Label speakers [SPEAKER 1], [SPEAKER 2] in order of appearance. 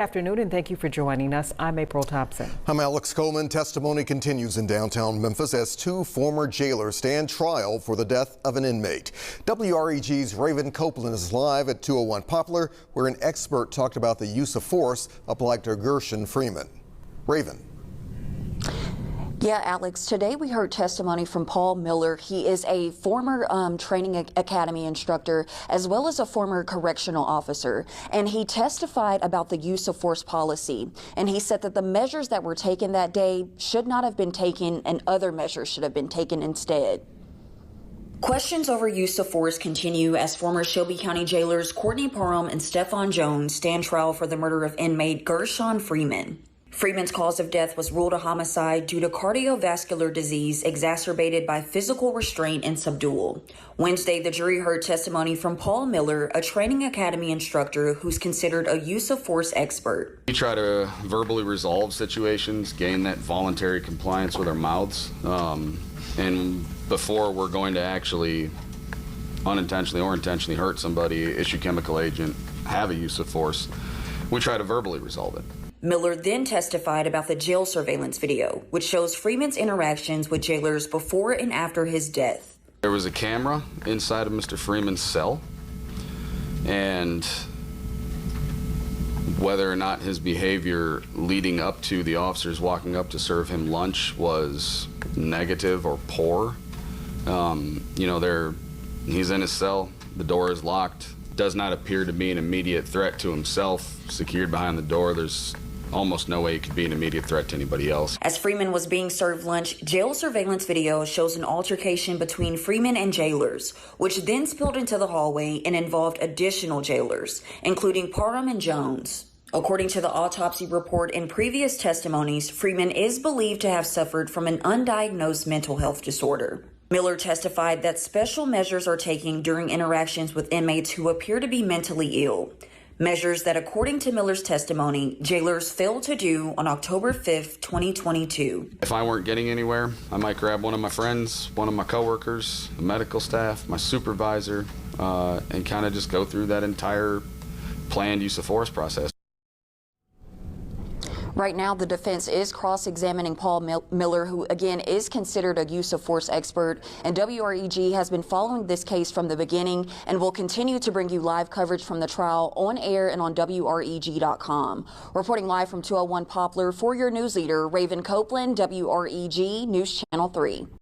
[SPEAKER 1] Afternoon, and thank you for joining us. I'm April Thompson.
[SPEAKER 2] I'm Alex Coleman. Testimony continues in downtown Memphis as two former jailers stand trial for the death of an inmate. WREG's Raven Copeland is live at 201 Poplar, where an expert talked about the use of force applied to Gershon Freeman. Raven.
[SPEAKER 3] Yeah, Alex, today we heard testimony from Paul Miller. He is a former training academy instructor as well as a former correctional officer. And he testified about the use of force policy. And he said that the measures that were taken that day should not have been taken and other measures should have been taken instead. Questions over use of force continue as former Shelby County jailers Courtney Parham and Stephon Jones stand trial for the murder of inmate Gershon Freeman. Freeman's cause of death was ruled a homicide due to cardiovascular disease exacerbated by physical restraint and subdual. Wednesday, the jury heard testimony from Paul Miller, a training academy instructor who's considered a use of force expert.
[SPEAKER 4] We try to verbally resolve situations, gain that voluntary compliance with our mouths, and before we're going to actually unintentionally or intentionally hurt somebody, issue chemical agent, have a use of force, we try to verbally resolve it.
[SPEAKER 3] Miller then testified about the jail surveillance video, which shows Freeman's interactions with jailers before and after his death.
[SPEAKER 4] There was a camera inside of Mr. Freeman's cell, and whether or not his behavior leading up to the officers walking up to serve him lunch was negative or poor, he's in his cell, the door is locked, does not appear to be an immediate threat to himself, secured behind the door. There's almost no way it could be an immediate threat to anybody else.
[SPEAKER 3] As Freeman was being served lunch, jail surveillance video shows an altercation between Freeman and jailers, which then spilled into the hallway and involved additional jailers, including Parham and Jones. According to the autopsy report and previous testimonies, Freeman is believed to have suffered from an undiagnosed mental health disorder. Miller testified that special measures are taken during interactions with inmates who appear to be mentally ill. Measures that, according to Miller's testimony, jailers failed to do on October 5th, 2022.
[SPEAKER 4] If I weren't getting anywhere, I might grab one of my friends, one of my coworkers, the medical staff, my supervisor, and kind of just go through that entire planned use of force process.
[SPEAKER 3] Right now, the defense is cross-examining Paul Miller, who again is considered a use of force expert, and WREG has been following this case from the beginning and will continue to bring you live coverage from the trial on air and on WREG.com. Reporting live from 201 Poplar for your news leader, Raven Copeland, WREG News Channel 3.